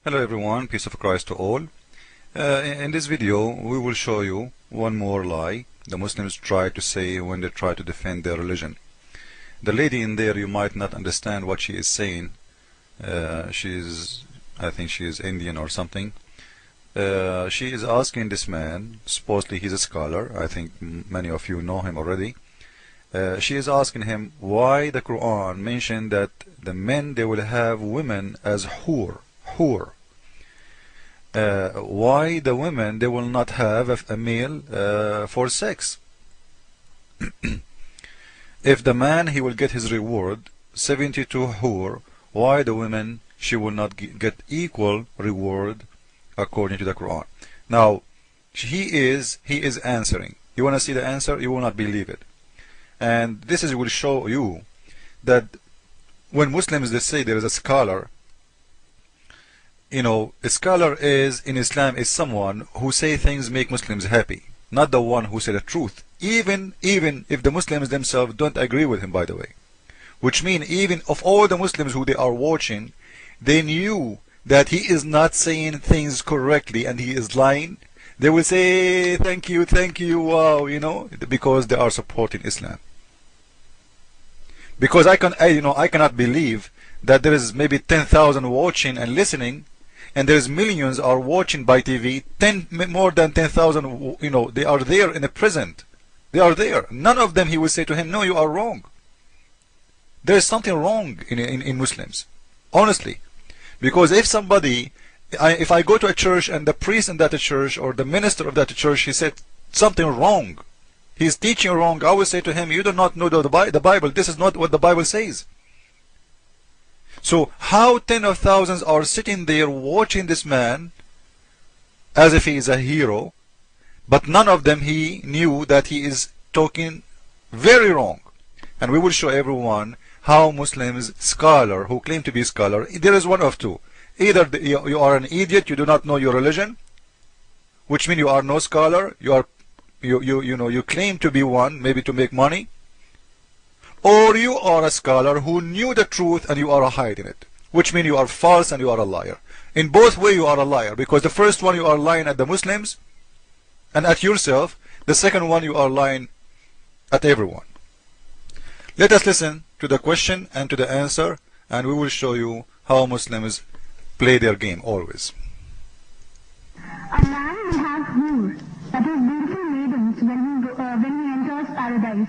Hello everyone, peace of Christ to all. In this video we will show you one more lie the Muslims try to say when they try to defend their religion. The lady in there, you might not understand what she is saying. I think she is Indian or something. She is asking this man, supposedly he's a scholar, I think many of you know him already. She is asking him why the Quran mentioned that the men, they will have women as hur. Why the women, they will not have a male for sex? If the man, he will get his reward 72 hur, why the women, she will not get equal reward according to the Quran? Now he is answering. You want to see the answer? You will not believe it. And this will show you that when Muslims, they say there is a scholar, you know, a scholar is in Islam is someone who say things make Muslims happy, not the one who say the truth, even if the Muslims themselves don't agree with him, by the way. Which means even of all the Muslims who they are watching, they knew that he is not saying things correctly and he is lying, they will say thank you, wow, you know, because they are supporting Islam. Because I cannot believe that there is maybe 10,000 watching and listening, and there's millions are watching by TV. More than 10,000, you know, they are there in the present. They are there. None of them he will say to him, no, you are wrong. There is something wrong in Muslims, honestly. Because if somebody, if I go to a church and the priest in that church or the minister of that church, he said something wrong, he's teaching wrong, I will say to him, you do not know the Bible. This is not what the Bible says. So how tens of thousands are sitting there watching this man as if he is a hero, but none of them he knew that he is talking very wrong. And we will show everyone how Muslims, scholar who claim to be scholar, there is one of two. Either you are an idiot, you do not know your religion, which means you are no scholar, you claim to be one, maybe to make money, or you are a scholar who knew the truth and you are hiding it, which means you are false and you are a liar. In both ways you are a liar, because the first one you are lying at the Muslims and at yourself, the second one you are lying at everyone. Let us listen to the question and to the answer, and we will show you how Muslims play their game always. A man will have hur, that is beautiful maidens, when he enters paradise.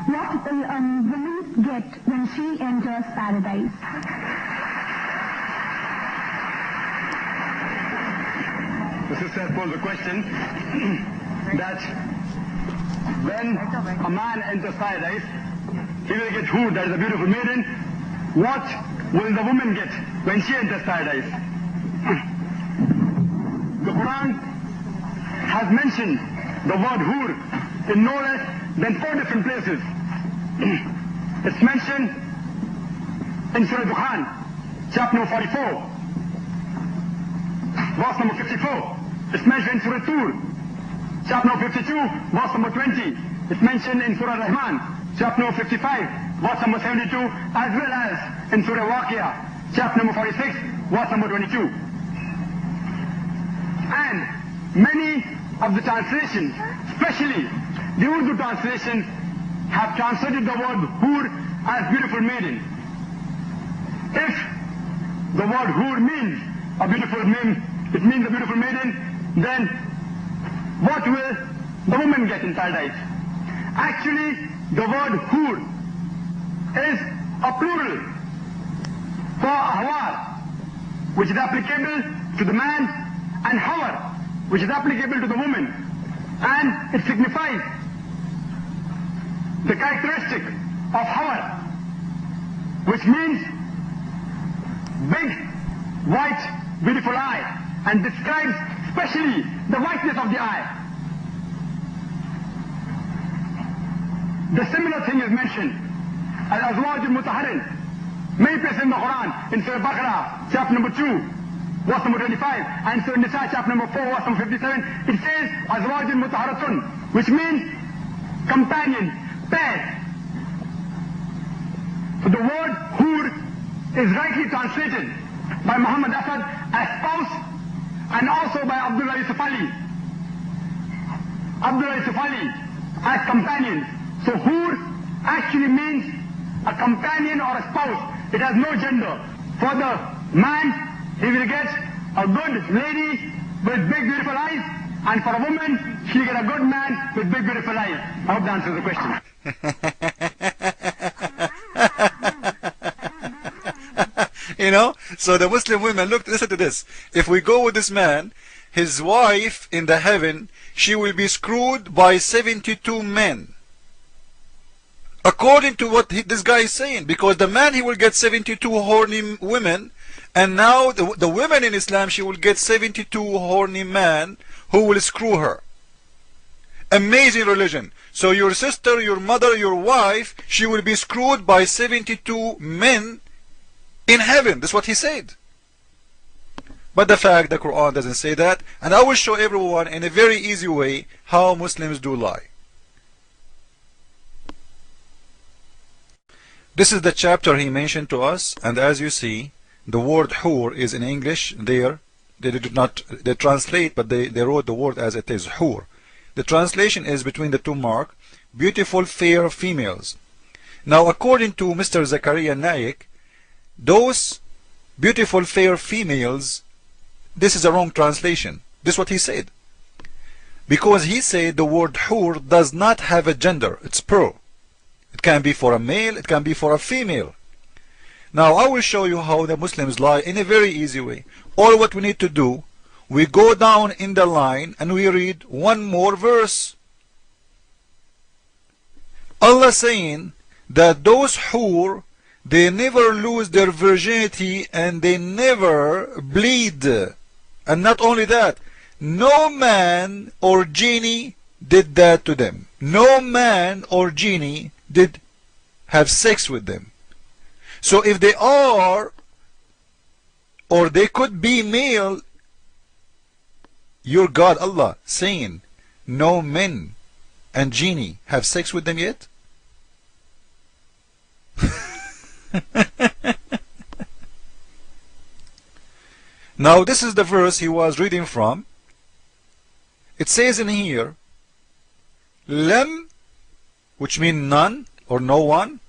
What will women get when she enters paradise? The sister posed the question that when a man enters paradise, he will get hur, that is a beautiful maiden. What will the woman get when she enters paradise? The Quran has mentioned the word hur in no less than 4 different places. It's mentioned in Surah Dukhan, chapter number 44, verse number 54. It's mentioned in Surah Tur, chapter number 52, verse number 20. It's mentioned in Surah Rahman, chapter number 55, verse number 72, as well as in Surah Waqia, chapter number 46, verse number 22. And many of the translations, especially the Urdu translations, have translated the word hur as beautiful maiden. If the word hur means a beautiful maiden, it means a beautiful maiden, then what will the woman get in paradise? Actually, the word hur is a plural for ahwar, which is applicable to the man, and hawar, which is applicable to the woman, and it signifies the characteristic of hawar, which means big, white, beautiful eye, and describes especially the whiteness of the eye. The similar thing is mentioned as azwaj al-mutahharin, many places in the Quran, in Surah Baqarah, chapter number 2, verse number 25, and Surah Nisa, chapter number 4, verse number 57, it says azwaj al-mutahharatun, which means companion, pair. So the word hur is rightly translated by Muhammad Asad as spouse, and also by Abdullah Yusuf Ali. Abdullah Yusuf Ali as companion. So hur actually means a companion or a spouse. It has no gender. For the man, he will get a good lady with big beautiful eyes, and for a woman, she'll get a good man with big beautiful eyes. I hope that answers the question. You know, so the Muslim women, look, listen to this. If we go with this man, his wife in the heaven, she will be screwed by 72 men. According to what this guy is saying, because the man, he will get 72 horny women, and now the women in Islam, she will get 72 horny men who will screw her. Amazing religion. So your sister, your mother, your wife, she will be screwed by 72 men in heaven. That's what he said. But the fact, the Quran doesn't say that, and I will show everyone in a very easy way how Muslims do lie. This is the chapter he mentioned to us, and as you see, the word hur is in English there. They did not translate, but they wrote the word as it is, hur. The translation is between the two mark, beautiful fair females. Now according to Mr. Zakir Naik, those beautiful fair females, this is a wrong translation. This is what he said. Because he said the word hur does not have a gender, it's plural. It can be for a male, it can be for a female. Now I will show you how the Muslims lie in a very easy way. All what we need to do, we go down in the line and we read one more verse. Allah saying that those hur, they never lose their virginity and they never bleed. And not only that, no man or genie did that to them. No man or genie did have sex with them. So if they are, or they could be male, your God Allah saying no men and genie have sex with them yet? Now this is the verse he was reading from. It says in here, Lam, which means none or no one,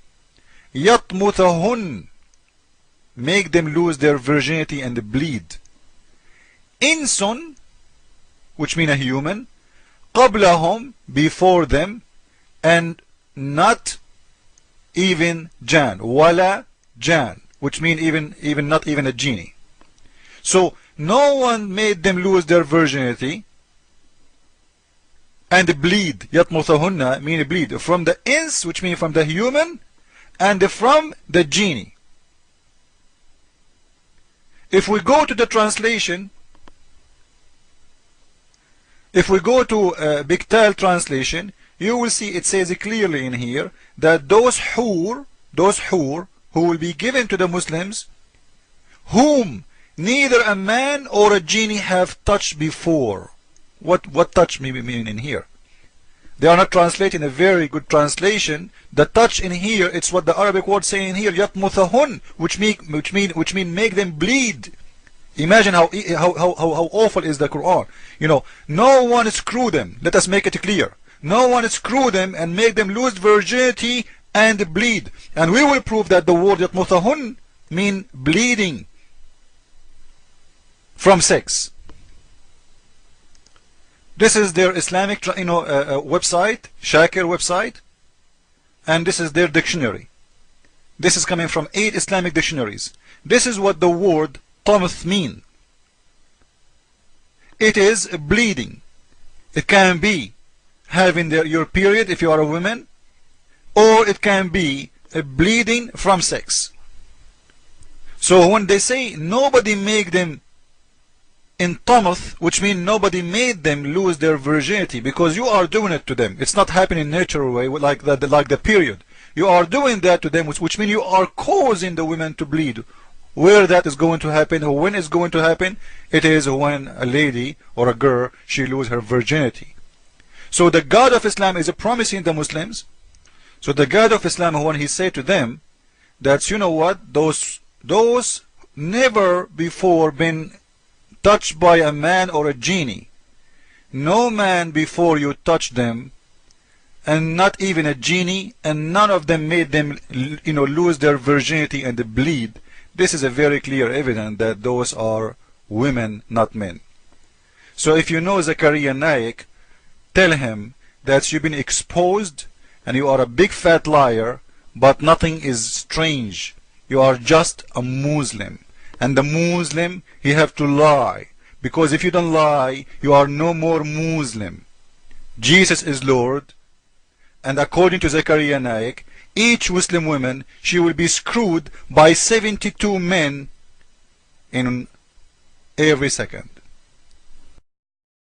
yatmuthahun, make them lose their virginity and bleed. Insun, which means a human, qablahum, before them, and not even jan, wala jan, which means even not even a genie. So no one made them lose their virginity and bleed. Yatmuthahunna mean bleed from the ins, which means from the human, and from the genie. If we go to the translation, if we go to Biktal translation, you will see it says clearly in here that those hur who will be given to the Muslims, whom neither a man or a genie have touched before. What touch mean in here? They are not translating a very good translation. The touch in here, it's what the Arabic word saying here, yatmuthahun, which mean make them bleed. Imagine how awful is the Quran. You know, no one screw them. Let us make it clear. No one screw them and make them lose virginity and bleed. And we will prove that the word yatmuthahun mean bleeding from sex. This is their Islamic website, Shakir website, and this is their dictionary. This is coming from 8 Islamic dictionaries. This is what the word tamth mean. It is bleeding. It can be having your period if you are a woman, or it can be bleeding from sex. So when they say nobody make them in tamth, which means nobody made them lose their virginity, because you are doing it to them. It's not happening in a natural way like the period. You are doing that to them, which means you are causing the women to bleed. Where that is going to happen, or when it's going to happen, it is when a lady or a girl, she lose her virginity. So the God of Islam is promising the Muslims. So the God of Islam, when he said to them that, you know what, those never before been touched by a man or a genie. No man before you touched them, and not even a genie, and none of them made them lose their virginity and bleed. This is a very clear evidence that those are women, not men. So if you know Zakir Naik, tell him that you've been exposed and you are a big fat liar, but nothing is strange. You are just a Muslim, and the Muslim, he have to lie, because if you don't lie, you are no more Muslim. Jesus is Lord, and according to Zakir Naik, each Muslim woman, she will be screwed by 72 men in every second.